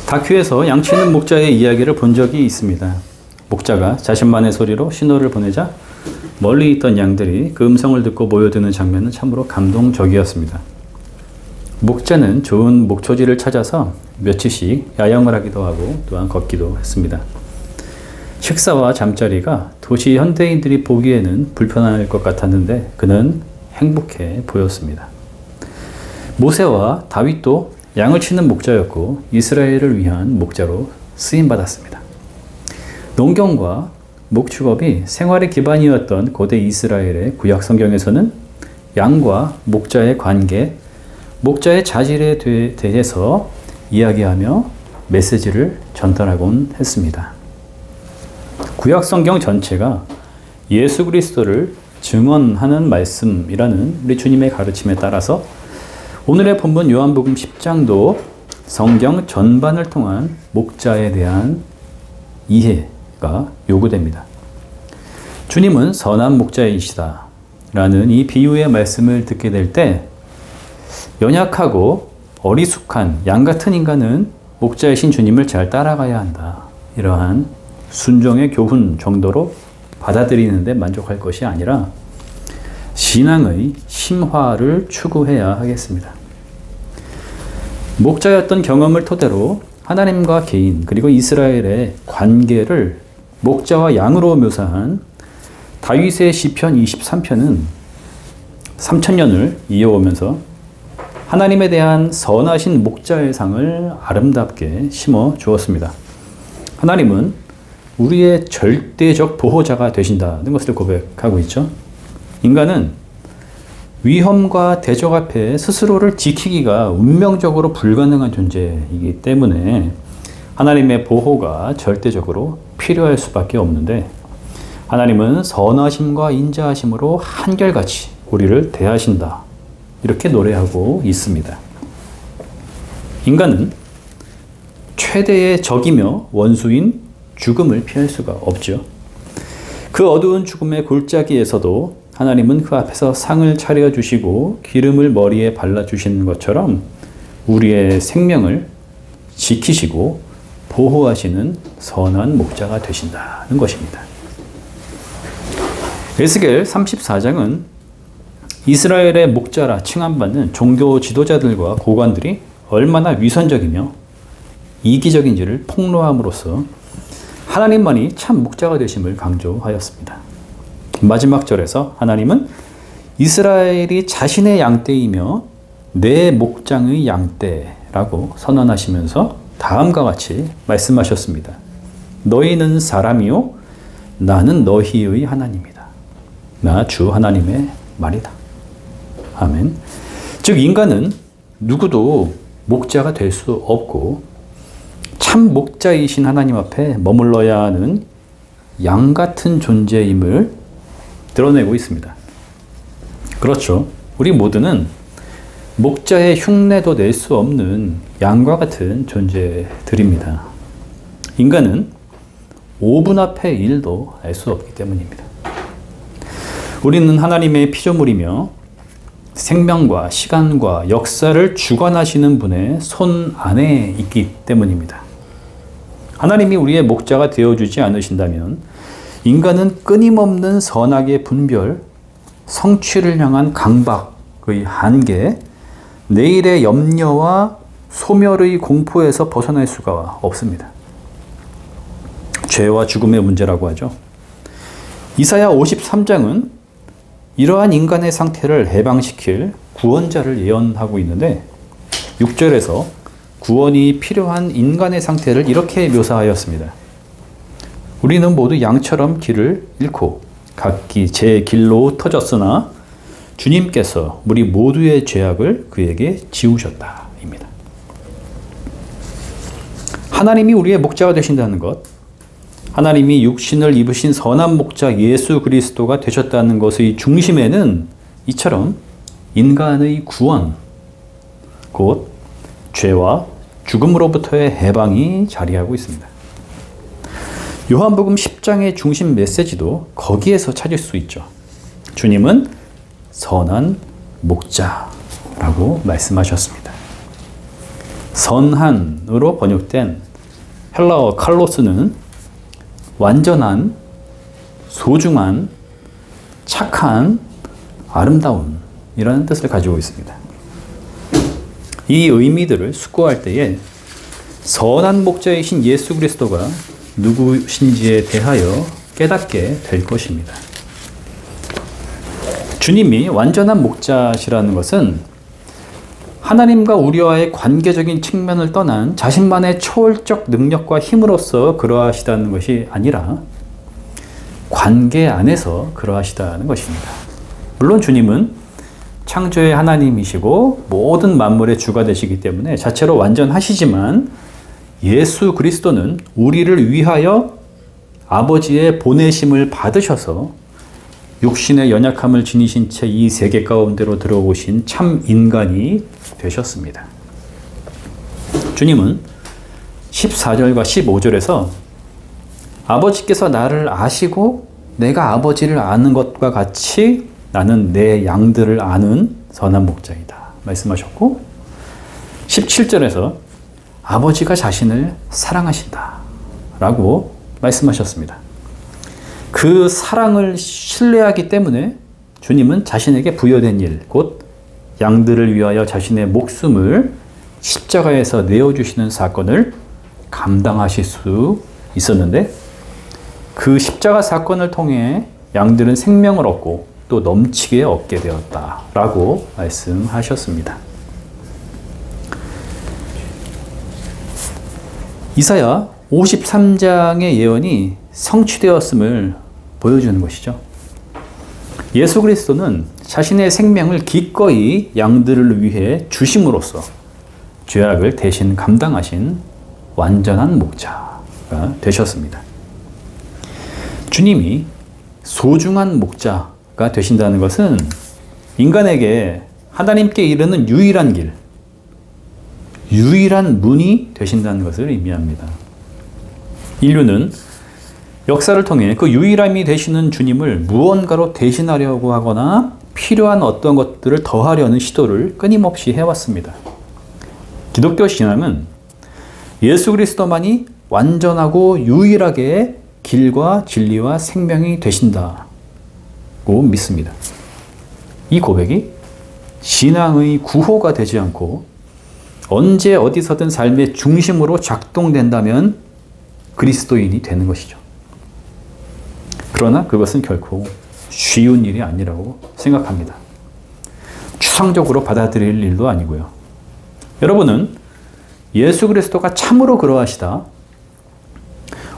다큐에서 양치는 목자의 이야기를 본 적이 있습니다. 목자가 자신만의 소리로 신호를 보내자 멀리 있던 양들이 그 음성을 듣고 모여드는 장면은 참으로 감동적이었습니다. 목자는 좋은 목초지를 찾아서 며칠씩 야영을 하기도 하고 또한 걷기도 했습니다. 식사와 잠자리가 도시 현대인들이 보기에는 불편할 것 같았는데 그는 행복해 보였습니다. 모세와 다윗도 양을 치는 목자였고 이스라엘을 위한 목자로 쓰임받았습니다. 농경과 목축업이 생활의 기반이었던 고대 이스라엘의 구약 성경에서는 양과 목자의 관계, 목자의 자질에 대해서 이야기하며 메시지를 전달하곤 했습니다. 구약 성경 전체가 예수 그리스도를 증언하는 말씀이라는 우리 주님의 가르침에 따라서 오늘의 본문 요한복음 10장도 성경 전반을 통한 목자에 대한 이해가 요구됩니다. 주님은 선한 목자이시다 라는 이 비유의 말씀을 듣게 될 때 연약하고 어리숙한 양 같은 인간은 목자이신 주님을 잘 따라가야 한다. 이러한 순종의 교훈 정도로 받아들이는데 만족할 것이 아니라 신앙의 심화를 추구해야 하겠습니다. 목자였던 경험을 토대로 하나님과 개인 그리고 이스라엘의 관계를 목자와 양으로 묘사한 다윗의 시편 23편은 3000년을 이어오면서 하나님에 대한 선하신 목자의 상을 아름답게 심어 주었습니다. 하나님은 우리의 절대적 보호자가 되신다는 것을 고백하고 있죠. 인간은 위험과 대적 앞에 스스로를 지키기가 운명적으로 불가능한 존재이기 때문에 하나님의 보호가 절대적으로 필요할 수밖에 없는데 하나님은 선하심과 인자하심으로 한결같이 우리를 대하신다. 이렇게 노래하고 있습니다. 인간은 최대의 적이며 원수인 죽음을 피할 수가 없죠. 그 어두운 죽음의 골짜기에서도 하나님은 그 앞에서 상을 차려주시고 기름을 머리에 발라주시는 것처럼 우리의 생명을 지키시고 보호하시는 선한 목자가 되신다는 것입니다. 에스겔 34장은 이스라엘의 목자라 칭함받는 종교 지도자들과 고관들이 얼마나 위선적이며 이기적인지를 폭로함으로써 하나님만이 참 목자가 되심을 강조하였습니다. 마지막 절에서 하나님은 이스라엘이 자신의 양떼이며 내 목장의 양떼라고 선언하시면서 다음과 같이 말씀하셨습니다. 너희는 사람이요 나는 너희의 하나님이다. 나 주 하나님의 말이다. 아멘. 즉 인간은 누구도 목자가 될 수 없고 참 목자이신 하나님 앞에 머물러야 하는 양 같은 존재임을 드러내고 있습니다. 그렇죠. 우리 모두는 목자의 흉내도 낼 수 없는 양과 같은 존재들입니다. 인간은 5분 앞의 일도 알 수 없기 때문입니다. 우리는 하나님의 피조물이며 생명과 시간과 역사를 주관하시는 분의 손 안에 있기 때문입니다. 하나님이 우리의 목자가 되어주지 않으신다면 인간은 끊임없는 선악의 분별, 성취를 향한 강박의 한계, 내일의 염려와 소멸의 공포에서 벗어날 수가 없습니다. 죄와 죽음의 문제라고 하죠. 이사야 53장은 이러한 인간의 상태를 해방시킬 구원자를 예언하고 있는데 6절에서 구원이 필요한 인간의 상태를 이렇게 묘사하였습니다. 우리는 모두 양처럼 길을 잃고 각기 제 길로 터졌으나 주님께서 우리 모두의 죄악을 그에게 지우셨다. 입니다. 하나님이 우리의 목자가 되신다는 것, 하나님이 육신을 입으신 선한 목자 예수 그리스도가 되셨다는 것의 중심에는 이처럼 인간의 구원, 곧 죄와 죽음으로부터의 해방이 자리하고 있습니다. 요한복음 10장의 중심 메시지도 거기에서 찾을 수 있죠. 주님은 선한 목자라고 말씀하셨습니다. 선한으로 번역된 헬라어 칼로스는 완전한, 소중한, 착한, 아름다운 이라는 뜻을 가지고 있습니다. 이 의미들을 숙고할 때에 선한 목자이신 예수 그리스도가 누구신지에 대하여 깨닫게 될 것입니다. 주님이 완전한 목자시라는 것은 하나님과 우리와의 관계적인 측면을 떠난 자신만의 초월적 능력과 힘으로써 그러하시다는 것이 아니라 관계 안에서 그러하시다는 것입니다. 물론 주님은 창조의 하나님이시고 모든 만물의 주가 되시기 때문에 자체로 완전하시지만 예수 그리스도는 우리를 위하여 아버지의 보내심을 받으셔서 육신의 연약함을 지니신 채 이 세계 가운데로 들어오신 참 인간이 되셨습니다. 주님은 14절과 15절에서 아버지께서 나를 아시고 내가 아버지를 아는 것과 같이 나는 내 양들을 아는 선한 목자이다 말씀하셨고, 17절에서 아버지가 자신을 사랑하신다 라고 말씀하셨습니다. 그 사랑을 신뢰하기 때문에 주님은 자신에게 부여된 일, 곧 양들을 위하여 자신의 목숨을 십자가에서 내어주시는 사건을 감당하실 수 있었는데, 그 십자가 사건을 통해 양들은 생명을 얻고 또 넘치게 얻게 되었다라고 말씀하셨습니다. 이사야 53장의 예언이 성취되었음을 보여주는 것이죠. 예수 그리스도는 자신의 생명을 기꺼이 양들을 위해 주심으로써 죄악을 대신 감당하신 완전한 목자가 되셨습니다. 주님이 소중한 목자가 되신다는 것은 인간에게 하나님께 이르는 유일한 길, 유일한 문이 되신다는 것을 의미합니다. 인류는 역사를 통해 그 유일함이 되시는 주님을 무언가로 대신하려고 하거나 필요한 어떤 것들을 더하려는 시도를 끊임없이 해왔습니다. 기독교 신앙은 예수 그리스도만이 완전하고 유일하게 길과 진리와 생명이 되신다고 믿습니다. 이 고백이 신앙의 구호가 되지 않고 언제 어디서든 삶의 중심으로 작동된다면 그리스도인이 되는 것이죠. 그러나 그것은 결코 쉬운 일이 아니라고 생각합니다. 추상적으로 받아들일 일도 아니고요. 여러분은 예수 그리스도가 참으로 그러하시다,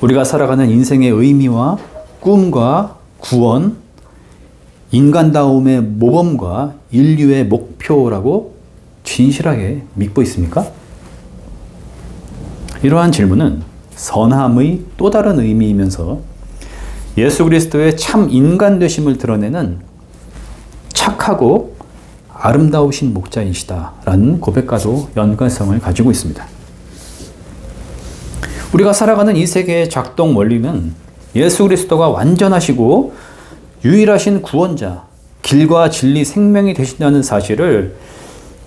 우리가 살아가는 인생의 의미와 꿈과 구원, 인간다움의 모범과 인류의 목표라고 진실하게 믿고 있습니까? 이러한 질문은 선함의 또 다른 의미이면서 예수 그리스도의 참 인간 되심을 드러내는 착하고 아름다우신 목자이시다라는 고백과도 연관성을 가지고 있습니다. 우리가 살아가는 이 세계의 작동 원리는 예수 그리스도가 완전하시고 유일하신 구원자, 길과 진리, 생명이 되신다는 사실을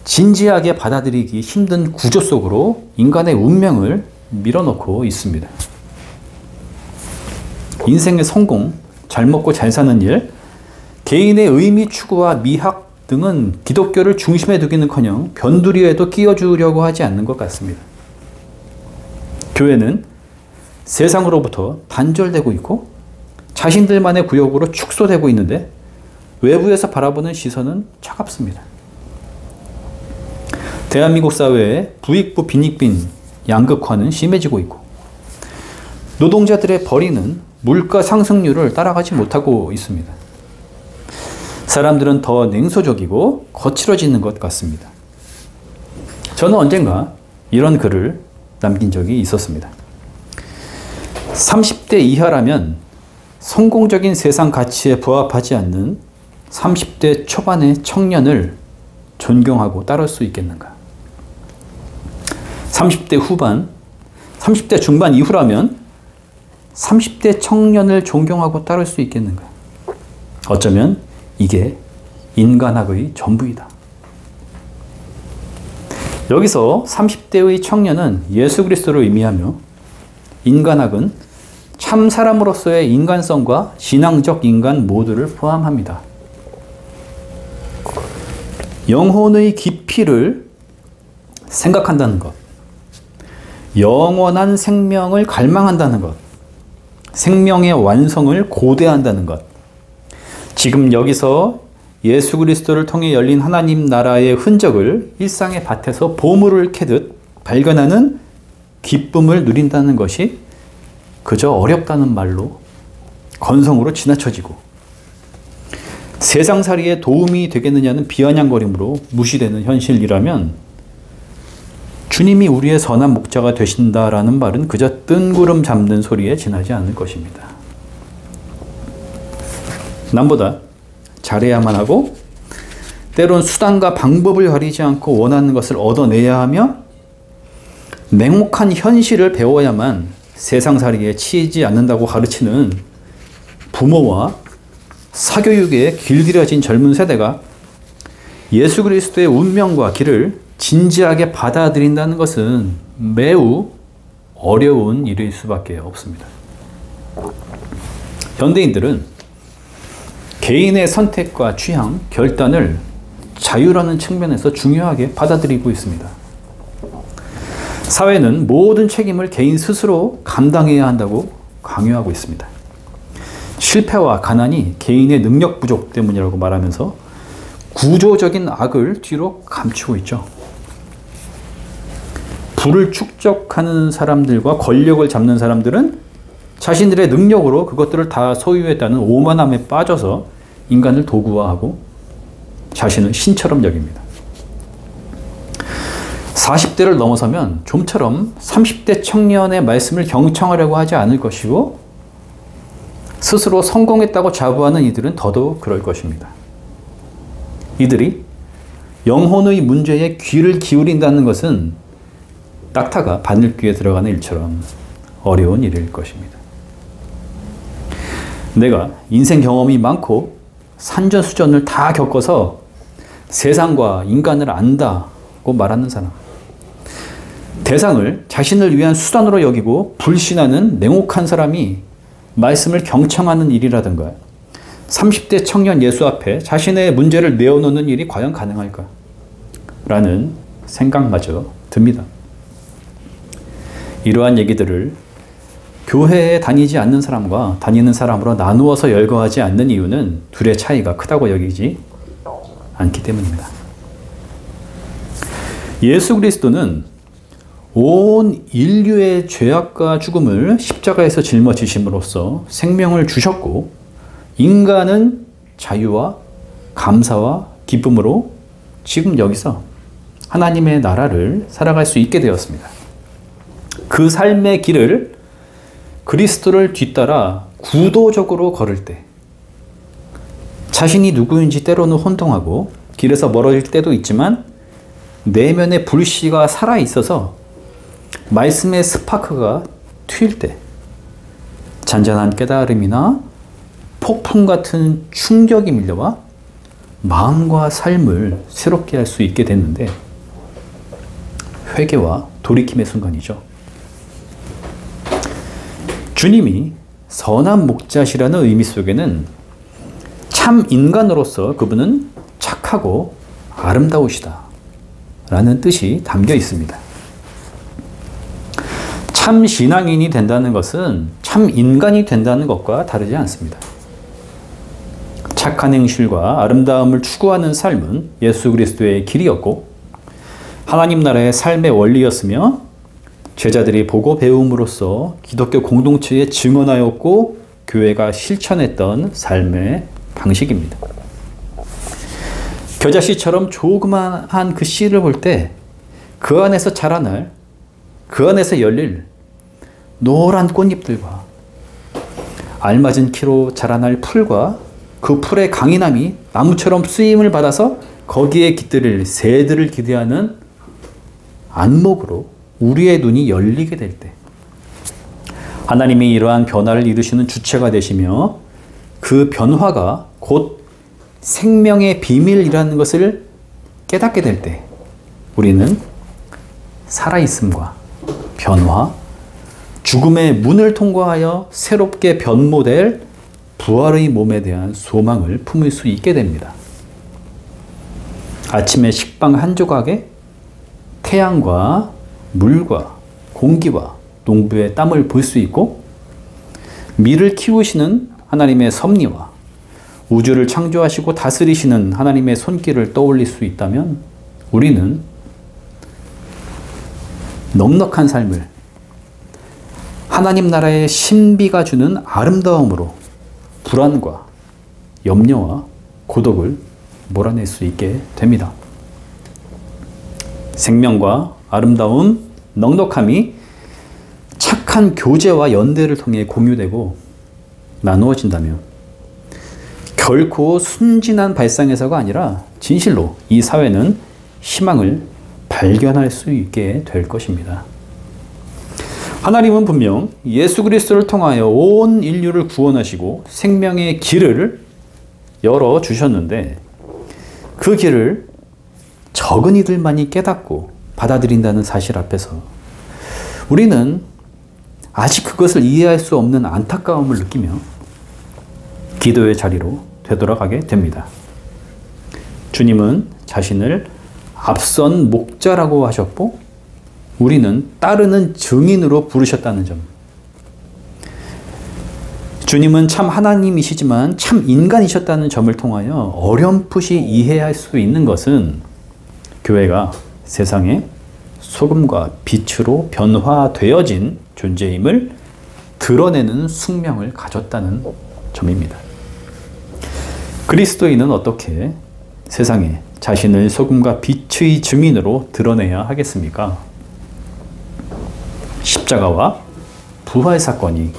진지하게 받아들이기 힘든 구조 속으로 인간의 운명을 밀어넣고 있습니다. 인생의 성공, 잘 먹고 잘 사는 일, 개인의 의미 추구와 미학 등은 기독교를 중심에 두기는커녕 변두리에도 끼워주려고 하지 않는 것 같습니다. 교회는 세상으로부터 단절되고 있고 자신들만의 구역으로 축소되고 있는데 외부에서 바라보는 시선은 차갑습니다. 대한민국 사회의 부익부 빈익빈 양극화는 심해지고 있고 노동자들의 벌이는 물가 상승률을 따라가지 못하고 있습니다. 사람들은 더 냉소적이고 거칠어지는 것 같습니다. 저는 언젠가 이런 글을 남긴 적이 있었습니다. 30대 이하라면 성공적인 세상 가치에 부합하지 않는 30대 초반의 청년을 존경하고 따를 수 있겠는가? 30대 후반, 30대 중반 이후라면 30대 청년을 존경하고 따를 수 있겠는가? 어쩌면 이게 인간학의 전부이다. 여기서 30대의 청년은 예수 그리스도를 의미하며 인간학은 참 사람으로서의 인간성과 신앙적 인간 모두를 포함합니다. 영혼의 깊이를 생각한다는 것, 영원한 생명을 갈망한다는 것, 생명의 완성을 고대한다는 것, 지금 여기서 예수 그리스도를 통해 열린 하나님 나라의 흔적을 일상의 밭에서 보물을 캐듯 발견하는 기쁨을 누린다는 것이 그저 어렵다는 말로 건성으로 지나쳐지고 세상살이에 도움이 되겠느냐는 비아냥거림으로 무시되는 현실이라면 주님이 우리의 선한 목자가 되신다라는 말은 그저 뜬구름 잡는 소리에 지나지 않을 것입니다. 남보다 잘해야만 하고 때론 수단과 방법을 가리지 않고 원하는 것을 얻어내야 하며 냉혹한 현실을 배워야만 세상살이에 치이지 않는다고 가르치는 부모와 사교육에 길들여진 젊은 세대가 예수 그리스도의 운명과 길을 진지하게 받아들인다는 것은 매우 어려운 일일 수밖에 없습니다. 현대인들은 개인의 선택과 취향, 결단을 자유라는 측면에서 중요하게 받아들이고 있습니다. 사회는 모든 책임을 개인 스스로 감당해야 한다고 강요하고 있습니다. 실패와 가난이 개인의 능력 부족 때문이라고 말하면서 구조적인 악을 뒤로 감추고 있죠. 부를 축적하는 사람들과 권력을 잡는 사람들은 자신들의 능력으로 그것들을 다 소유했다는 오만함에 빠져서 인간을 도구화하고 자신을 신처럼 여깁니다. 40대를 넘어서면 좀처럼 30대 청년의 말씀을 경청하려고 하지 않을 것이고 스스로 성공했다고 자부하는 이들은 더더욱 그럴 것입니다. 이들이 영혼의 문제에 귀를 기울인다는 것은 낙타가 바늘귀에 들어가는 일처럼 어려운 일일 것입니다. 내가 인생 경험이 많고 산전수전을 다 겪어서 세상과 인간을 안다고 말하는 사람, 대상을 자신을 위한 수단으로 여기고 불신하는 냉혹한 사람이 말씀을 경청하는 일이라든가 30대 청년 예수 앞에 자신의 문제를 내어놓는 일이 과연 가능할까? 라는 생각마저 듭니다. 이러한 얘기들을 교회에 다니지 않는 사람과 다니는 사람으로 나누어서 열거하지 않는 이유는 둘의 차이가 크다고 여기지 않기 때문입니다. 예수 그리스도는 온 인류의 죄악과 죽음을 십자가에서 짊어지심으로써 생명을 주셨고 인간은 자유와 감사와 기쁨으로 지금 여기서 하나님의 나라를 살아갈 수 있게 되었습니다. 그 삶의 길을 그리스도를 뒤따라 구도적으로 걸을 때 자신이 누구인지 때로는 혼동하고 길에서 멀어질 때도 있지만 내면의 불씨가 살아있어서 말씀의 스파크가 튈 때 잔잔한 깨달음이나 폭풍 같은 충격이 밀려와 마음과 삶을 새롭게 할 수 있게 됐는데 회개와 돌이킴의 순간이죠. 주님이 선한 목자시라는 의미 속에는 참 인간으로서 그분은 착하고 아름다우시다 라는 뜻이 담겨 있습니다. 참 신앙인이 된다는 것은 참 인간이 된다는 것과 다르지 않습니다. 착한 행실과 아름다움을 추구하는 삶은 예수 그리스도의 길이었고 하나님 나라의 삶의 원리였으며 제자들이 보고 배움으로써 기독교 공동체에 증언하였고 교회가 실천했던 삶의 방식입니다. 겨자씨처럼 조그마한 그 씨를 볼 때 그 안에서 자라날, 그 안에서 열릴 노란 꽃잎들과 알맞은 키로 자라날 풀과 그 풀의 강인함이 나무처럼 쓰임을 받아서 거기에 깃들일 새들을 기대하는 안목으로 우리의 눈이 열리게 될 때 하나님이 이러한 변화를 이루시는 주체가 되시며 그 변화가 곧 생명의 비밀이라는 것을 깨닫게 될 때 우리는 살아있음과 변화, 죽음의 문을 통과하여 새롭게 변모될 부활의 몸에 대한 소망을 품을 수 있게 됩니다. 아침의 식빵 한 조각에 태양과 물과 공기와 농부의 땀을 볼 수 있고, 밀을 키우시는 하나님의 섭리와 우주를 창조하시고 다스리시는 하나님의 손길을 떠올릴 수 있다면 우리는 넉넉한 삶을 하나님 나라의 신비가 주는 아름다움으로 불안과 염려와 고독을 몰아낼 수 있게 됩니다. 생명과 아름다움, 넉넉함이 착한 교제와 연대를 통해 공유되고 나누어진다면 결코 순진한 발상에서가 아니라 진실로 이 사회는 희망을 발견할 수 있게 될 것입니다. 하나님은 분명 예수 그리스도를 통하여 온 인류를 구원하시고 생명의 길을 열어주셨는데, 그 길을 적은 이들만이 깨닫고 받아들인다는 사실 앞에서 우리는 아직 그것을 이해할 수 없는 안타까움을 느끼며 기도의 자리로 되돌아가게 됩니다. 주님은 자신을 앞선 목자라고 하셨고 우리는 따르는 증인으로 부르셨다는 점. 주님은 참 하나님이시지만 참 인간이셨다는 점을 통하여 어렴풋이 이해할 수 있는 것은 교회가 세상에 소금과 빛으로 변화되어진 존재임을 드러내는 숙명을 가졌다는 점입니다. 그리스도인은 어떻게 세상에 자신을 소금과 빛의 증인으로 드러내야 하겠습니까? 십자가와 부활 사건이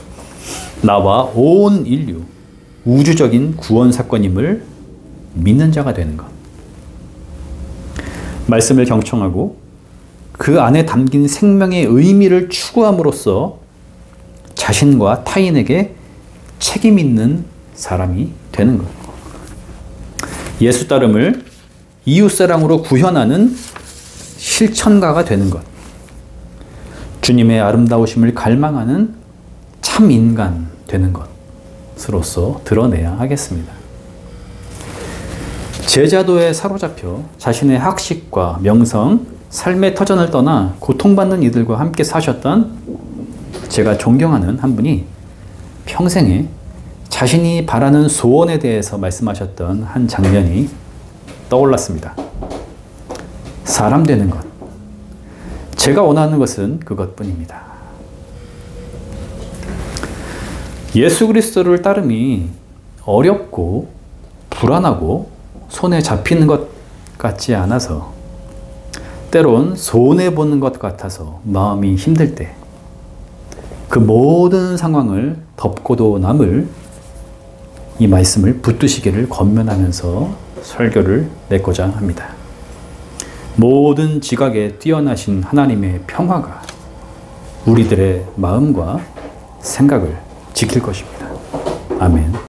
나와 온 인류, 우주적인 구원 사건임을 믿는 자가 되는 것. 말씀을 경청하고 그 안에 담긴 생명의 의미를 추구함으로써 자신과 타인에게 책임 있는 사람이 되는 것. 예수 따름을 이웃사랑으로 구현하는 실천가가 되는 것. 주님의 아름다우심을 갈망하는 참 인간 되는 것으로서 드러내야 하겠습니다. 제자도에 사로잡혀 자신의 학식과 명성, 삶의 터전을 떠나 고통받는 이들과 함께 사셨던 제가 존경하는 한 분이 평생에 자신이 바라는 소원에 대해서 말씀하셨던 한 장면이 떠올랐습니다. 사람 되는 것. 제가 원하는 것은 그것뿐입니다. 예수 그리스도를 따름이 어렵고 불안하고 손에 잡히는 것 같지 않아서, 때론 손해보는 것 같아서 마음이 힘들 때 그 모든 상황을 덮고도 남을 이 말씀을 붙드시기를 권면하면서 설교를 맺고자 합니다. 모든 지각에 뛰어나신 하나님의 평화가 우리들의 마음과 생각을 지킬 것입니다. 아멘.